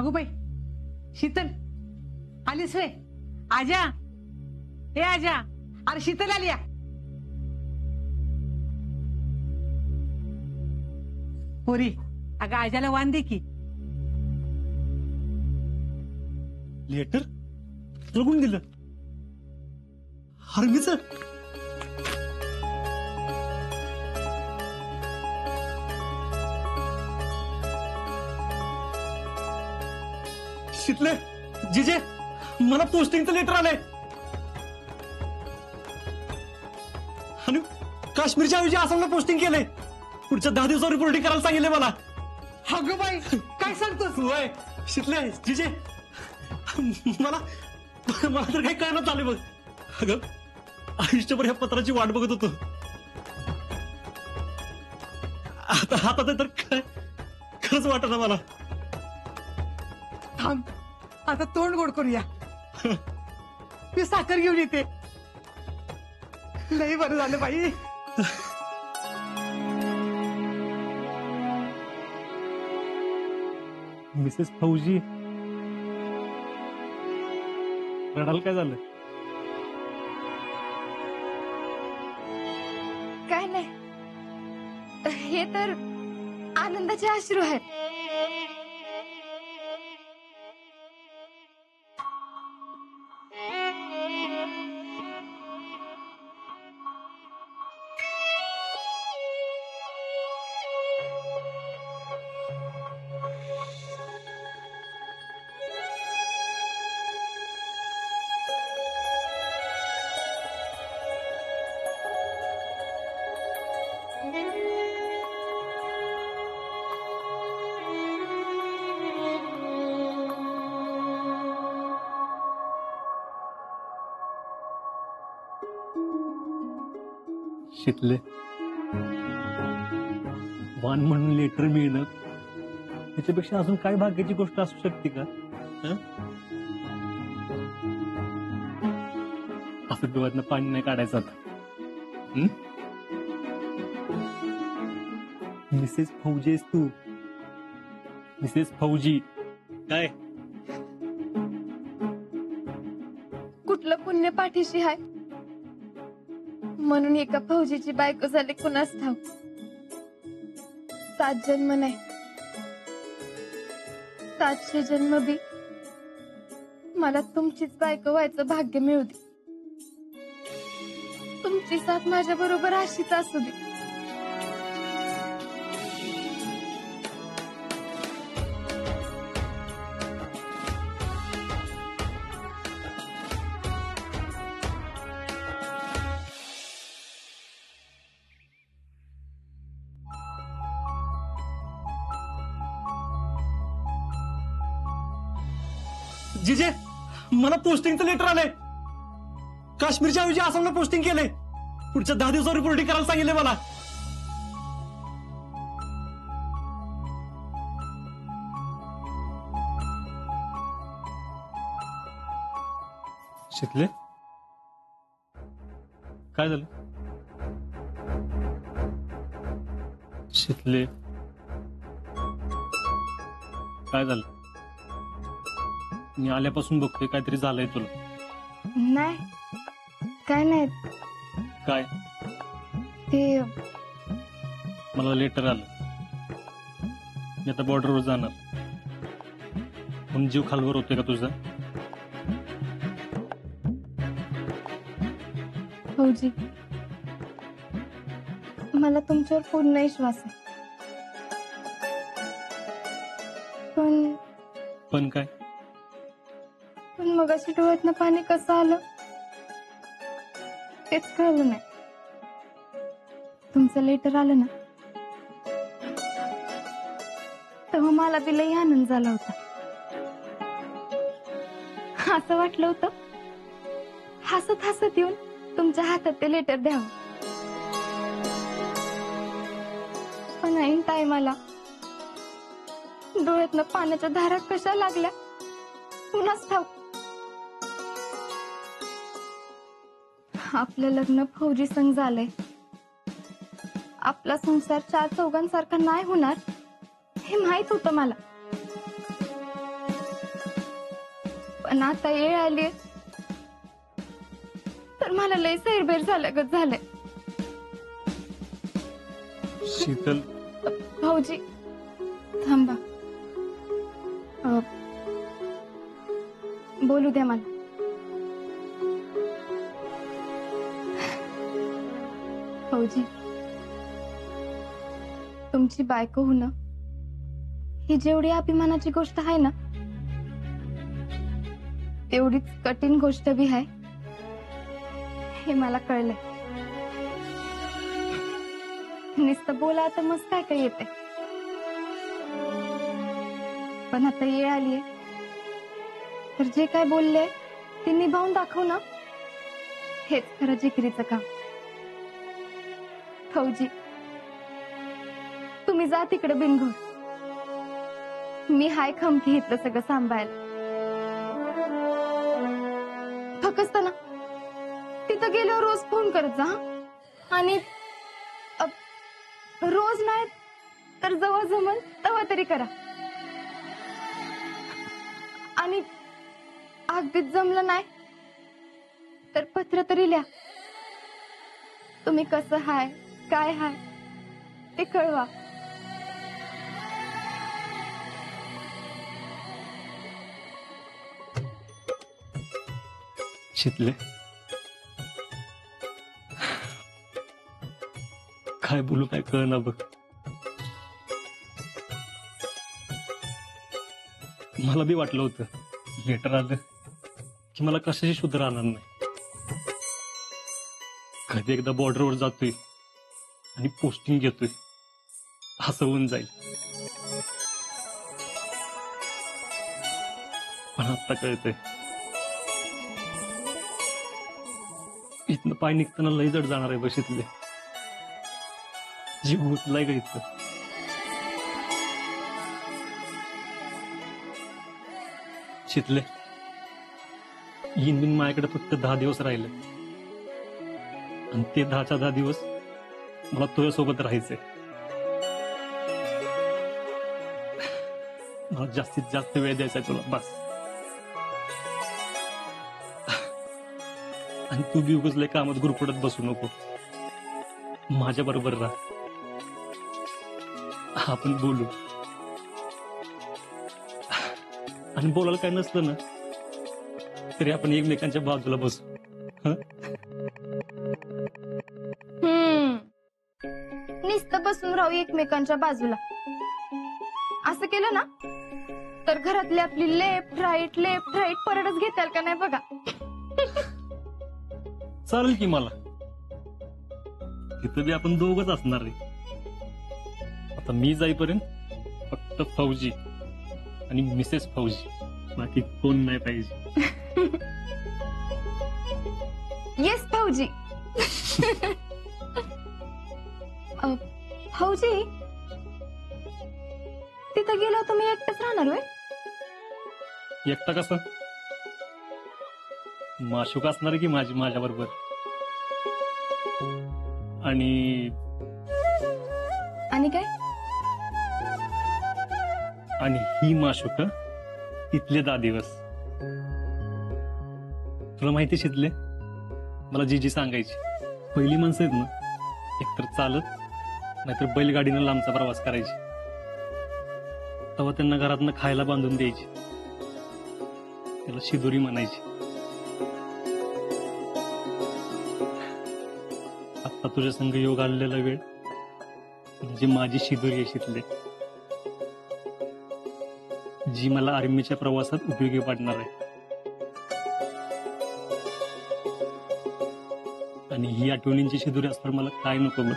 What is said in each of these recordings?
अगो बाई शीतल आलीस वे? आजा ए आजा, अरे शीतल आली. पोरी अगं आजाला वान दे की. लेटर कोण दिलं? हरमीच शितले जिजे मला पोस्टिंगचं लेटर आलंय आणि काश्मीरच्या ऐवजी आसामला पोस्टिंग केलंय. पुढच्या 10 दिवसावर रिपोर्टिंग करायला सांगितले मला. अगं बाई काय सांगतोस? वय शितले जिजे मला मला तर काही कळण्यात आले बघ. अगं आयुष्यभर ह्या पत्राची वाट बघत होतो. आता तर काय खरंच वाटत मला. थांब आता तोंड गोड करूया. मी साखर घेऊन येते. लई बरं झालं बाई. मिसेस फौजी रडाल काय झालं? काय नाही, हे तर आनंदाचे अश्रू आहेत. शितले वान म्हणून लेटर मिळणं त्याच्यापेक्षा अजून काय भाग्याची गोष्ट असू शकते का? असं डोळ्यातनं पाणी नाही काढायचं आता. मिसेस फौजी आहेस तू. मिसेस फौजी काय कुठलं पुण्य पाठीशी आहे म्हणून एका फौजीची बायको झाली कुणास ठाऊक. 7 जन्म नाही 700 जन्म बी मला तुमचीच बायको व्हायचं भाग्य मिळू दे. तुमची साथ माझ्या बरोबर अशीच असू दे. जिजे मला पोस्टिंगचं लेटर आलंय. काश्मीरच्या ऐवजी आसामला पोस्टिंग केलंय. पुढच्या 10 दिवसावर रिपोर्टिंग करायला सांगितले मला. शिकले काय झालं? शिकले काय झालं? मी आल्यापासून बघतोय काहीतरी झालंय तुला. नाही काय नाही. काय? ते मला लेटर आलं. मी आता बॉर्डरवर जाणार म्हणून जीव खालवर होतोय का तुझा? फौजी मला तुमच्यावर पूर्ण विश्वास आहे. पण काय? पण मग अशी डोळ्यातनं पाणी कसं आलं तेच कळलं नाही. तुमचं लेटर आलं ना तेव्हा मला बी लई आनंद झाला होता. असं वाटलं होतं हसत हसत येऊन तुमच्या हातात ते लेटर द्यावं. पण ऐन टायमाला डोळ्यातनं पाण्याच्या धारा कशा लागल्या कुणास ठाऊक. आपलं लग्न फौजी संग झालंय. आपला संसार 4 चौघांसारखा नाही होणार हे माहित होतं मला. पण आता येळ आली तर मला लय सैरबैर झाल्यागत झालंय. शीतल, भाऊजी थांबा. बोलू द्या मला. भाऊजी, तुमची बायको होणं ही जेवढी अभिमानाची गोष्ट आहे ना, तेवढीच कठीण गोष्ट बी आहे हे मला कळलंय. नुसतं बोला तर मस्त काय काय येते, पण आता येळ आलीये तर जे काय बोलले ते निभावून दाखव ना, हेच खरं जिकिरीचं काम. फौजी, तुम्ही जा तिकडे बिनघोर. मी हाय खमकी इथलं सगळं सांभाळायला. फक्त ना तिथं गेल्यावर रोज फोन करत जा. आणि रोज नाही तर जवळ जमल तेव्हा तरी करा. आणि अगदीच जमलं नाही तर पत्र तरी लिहा. तुम्ही कसं हाय काय हाय ते कळवा. शितले, काय बोलू काय कळना बघ. मला बी वाटलं होतं लेटर आलं की मला कशाची शुद्ध राहणार नाही. कधी एकदा बॉर्डरवर जातोय आणि पोस्टिंग घेतोय असं होऊन जाईल. पण आता कळतंय इथनं पाय निघताना लय जड जाणार आहे बशीतले. जीव गुतलाय का इथं. शितले, येईन बिन माझ्याकडे फक्त 10 दिवस राहिले आणि ते 10च्या 10 दिवस मला तुझ्यासोबत राहायचंय. मला जास्तीत जास्त वेळ द्यायचा आहे तुला बस. आणि तू बी उगजले कामात गुरफडत बसू नको. माझ्या बरोबर राहा. आपण बोलू. आणि बोलायला काय नसलं ना तरी आपण एकमेकांच्या बाजूला बसू. नुसतं बसून राहू एकमेकांच्या बाजूला. असं केलं ना तर घरातली आपली लेफ्ट राईट परडच घेताल का नाही बघा. चालेल की मला. तिथं बी आपण दोघच असणार आहे. आता मी जाईपर्यंत फक्त फौजी आणि मिसेस फौजी, बाकी कोण नाही पाहिजे. येस फौजी. फौजी, तिथं गेलो तुम्ही एकटच राहणार होय? एकटा कसं? माशुक असणार की माझी माझ्या बरोबर. आणि काय? आणि ही माशुक तिथले 10 दिवस. तुला माहिती शितले, मला जी सांगायची पहिली माणसं आहेत ना, एकतर चालत नाहीतर बैलगाडीनं लांबचा प्रवास करायची. तेव्हा त्यांना घरातनं खायला बांधून द्यायची. त्याला शिदोरी म्हणायची. आता तुझ्या संग योग आलेला वेळ म्हणजे माझी शिदोरी आहे शितले, जी मला आर्मीच्या प्रवासात उपयोगी पडणार आहे. आणि ही आठवणींची शिदोरी असणार मला काय नको बघ.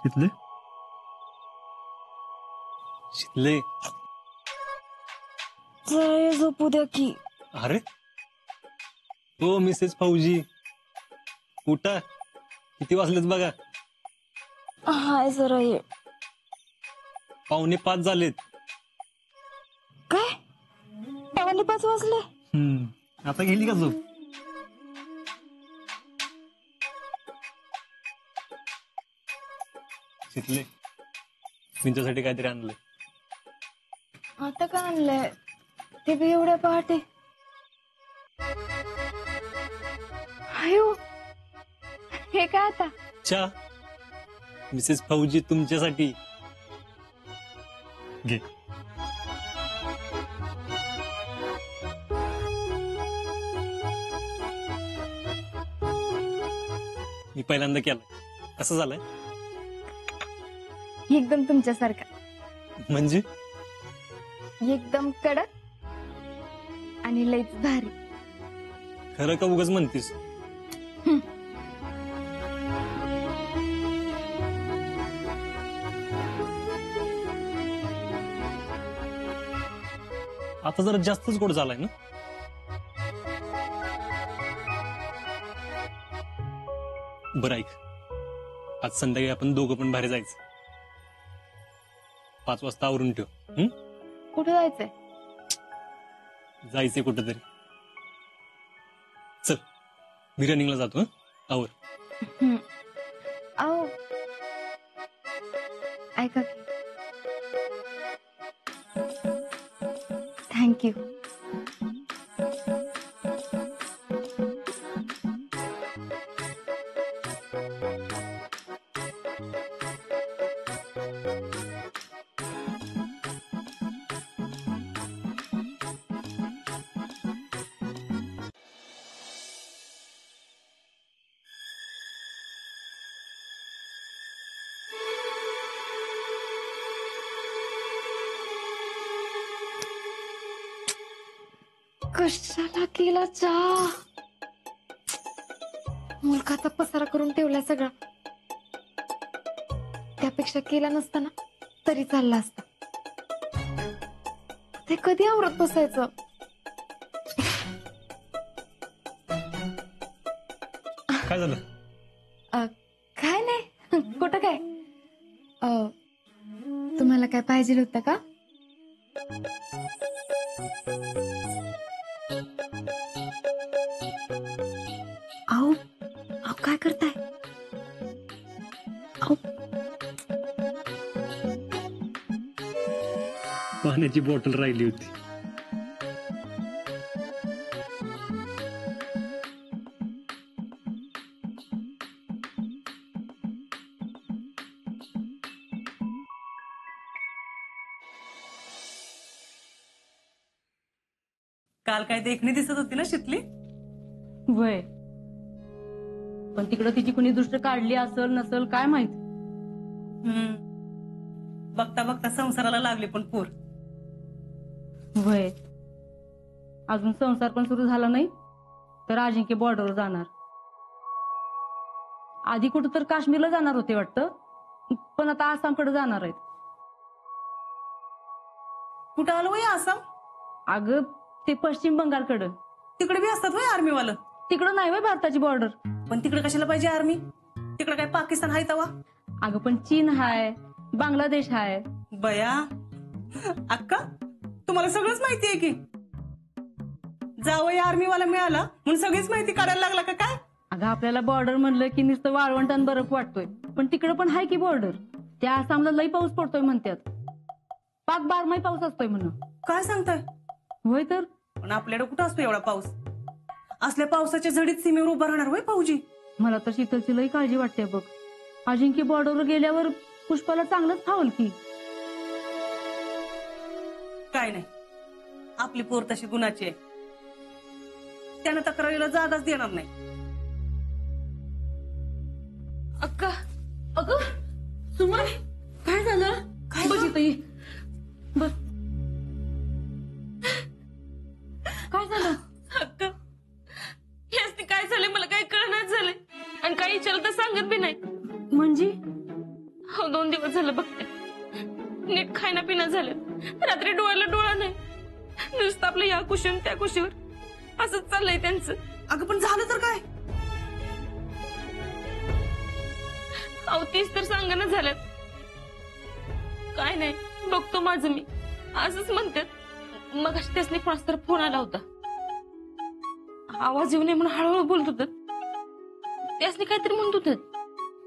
तिथले शितले. जरा झोपू द्या की. अरे हो मिसेस फौजी, उठा, किती वाजलेत बघा. हाय जरा ये. 4:45 झालेत. काय 5:15 वाजले? आता गेली का झोप? शितले, तुमच्यासाठी काहीतरी आणलंय. आता काय आणलंय ते बी एवढ्या पहाटे? आयो हे काय आता? चा मिसेस फौजी तुमच्यासाठी. घे. मी पहिल्यांदा केलं. कसं झालंय? एकदम तुमच्यासारखा. म्हणजे एकदम कडक आणि लईच भारी. खरं का उगाच म्हणतीस? आता जरा जास्तच गोड झालाय ना. बरं ऐक, आज संध्याकाळी आपण दोघं पण बाहेर जायचं. 5 वाजता आवरून ठेव. कुठे जायचंय? जायचंय कुठेतरी. चल, मी रनिंगला जातो. आवर. अहो ऐका की. थँक्यू. कशाला केला चहा? मुलखाचा पसारा करून ठेवलाय सगळा. त्यापेक्षा केला नसताना तरी चालला असता. ते कधी आवरत बसायचं? काय झालं? काय नाही. कुठं काय? तुम्हाला काय पाहिजे होतं का? अहो अहो काय करताय? अहो पाण्याची बॉटल राहिली होती. काल काय देखणी दिसत होती ना शितली? वय पण तिकडं तिची कुणी दृष्ट काढली असल नसल काय माहित. बघता बघता संसाराला लागले पण पोर. वय अजून संसार पण सुरू झाला नाही तर अजिंक्य बॉर्डरवर जाणार. आधी कुठं तर काश्मीरला जाणार होते वाटतं, पण आता आसामकडे जाणार आहेत. कुठं आलो वय आसाम? अगं ते पश्चिम बंगालकडं. तिकडे बी असतात वय आर्मीवालं? तिकडं नाही वय भारताची बॉर्डर. पण तिकडे कशाला पाहिजे आर्मी? तिकडे काय पाकिस्तान हाय तवा? अगं पण चीन हाय, बांगलादेश हाय. बया अक्का तुम्हाला सगळंच माहिती आहे की. जावई आर्मीवाला मिळाला म्हणून सगळीच माहिती काढायला लागला का काय? अगं आपल्याला बॉर्डर म्हणलं की नुसतं वाळवंट आणि बर्फ वाटतोय, पण तिकडं पण हाय की बॉर्डर. त्या आसामला लई पाऊस पडतोय म्हणतात. पाक 12 पाऊस असतोय म्हणून. काय सांगताय? होय तर. पण आपल्याकडे कुठं असतो एवढा पाऊस? असल्या पावसाच्या झडीत सीमेवर उभा राहणार होय फौजी? मला तर शीतलची लई काळजी वाटते बघ. अजिंक्य बॉर्डरवर गेल्यावर पुष्पाला चांगलंच खावल की. काय नाही, आपली पोर तशी गुणाची आहे. त्यानं तक्रारीला जागाच देणार नाही. अक्का अगं सुमन काय झालं? काय बस गं? इथं ये. बस. काय झालं? अक्का यासनी काय झालंय मला काही कळणार झालंय आणि काही विचारलं तर सांगत बी नाही. म्हणजे हो 2 दिवस झालं बघते. नीट खायना पिणं झालं. रात्री डोळ्याला डोळा नाही. नुसतं आपलं या कुशीवर त्या कुशीवर असंच चाललंय त्यांचं. अगं पण झालं तर काय? अहो तीच तर सांगणं झालं. काय नाही बघतो माझं मी असंच म्हणतात. मग त्यासनी कोणाचा तर फोन आला होता. आवाज येऊ नये म्हणून हळूहळू बोलत होत. त्यासनी काहीतरी म्हणत होत.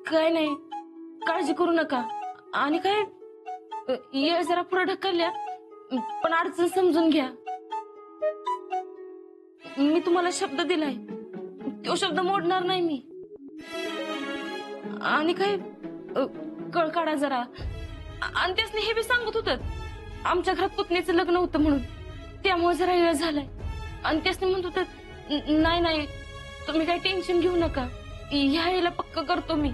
काय नाही काळजी करू नका आणि काय येळ जरा पुढे ढकलल्या पण अडचण समजून घ्या. मी तुम्हाला शब्द दिलाय तो शब्द मोडणार नाही मी. आणि काय कळ काढा जरा. आणि त्यासनी हे बी सांगत होत आमच्या घरात पुतणीचं लग्न होतं म्हणून त्यामुळे जरा वेळ झालाय. आणि त्यासनी म्हणत होत नाही नाही तुम्ही काही टेन्शन घेऊ नका ह्या यायला पक्क करतो मी.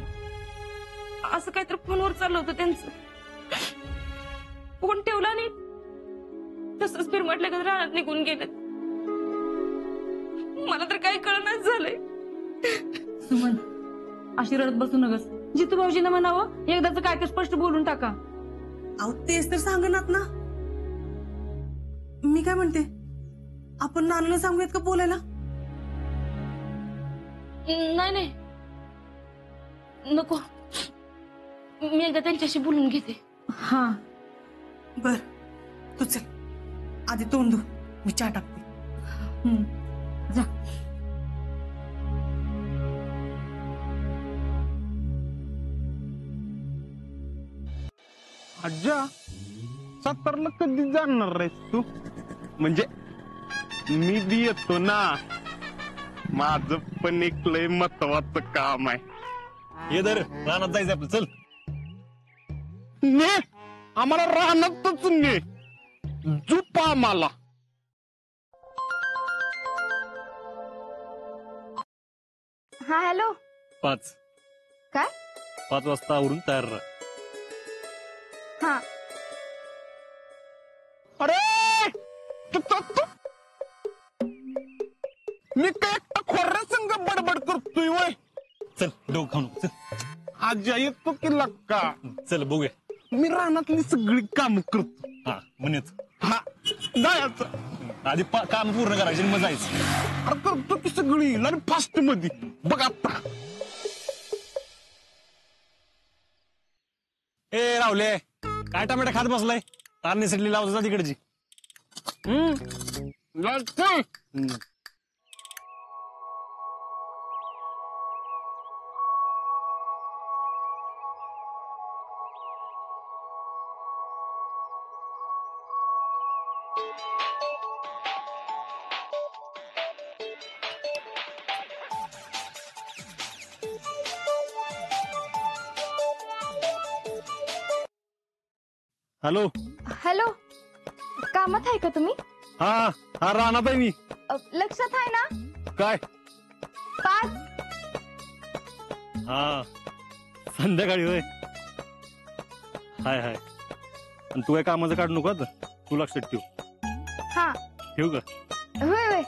असं काहीतरी फोनवर चाललं होतं त्यांचं. फोन ठेवला आणि तसंच फिरमटल्या का रानात निघून गेले. मला तर काही कळणच झालंय. सुमन अशी रडत बसू नकस. जितू भाऊजींना म्हणावं एकदाच काय ते स्पष्ट बोलून टाका. अहो तेच तर सांगणार ना. मी काय म्हणते आपण नानाला सांगूयात का बोलायला? नाही नाही नको. मी एकदा त्यांच्याशी बोलून घेते. हा बर तू चल आधी तोंड धु मी चहा टाकते. जा. आज्जा 70ला कधी जाणार आहेस तू? म्हणजे मी बी येतो ना. माझं पण एक लय महत्वाचं काम आहे. हे दर रानात जायचं आपलं चल. ने आम्हाला राहणारच ने झोप आम्हाला. हा हॅलो 5 काय? 5 वाजता आवरून तयार राहा. हा अरे मी काय एकटा खोऱ्या संग बडबड करतोय वय. चल डोकं खाऊ नको चल. आज्जा येतो की लक्का. चल बघूया. मी रानातली सगळी काम करतो. हा म्हणेच हा जायचं आधी काम पूर्ण करायचे आणि मग जायचं. अरे करतो की सगळी आणि फास्ट मध्ये बघ आता. ए रावले काय टमाटा खात बसलाय. तार निसटली लावता तिकडची. लागतं. हॅलो. हॅलो कामात आहे का तुम्ही? हा हा रानात आहे मी. लक्षात आहे ना? काय? 5 हा संध्याकाळी होय. हाय हाय. आणि तू काय कामाचं काढू नको आता. तू लक्षात ठेव. हा ठेवू का? होय होय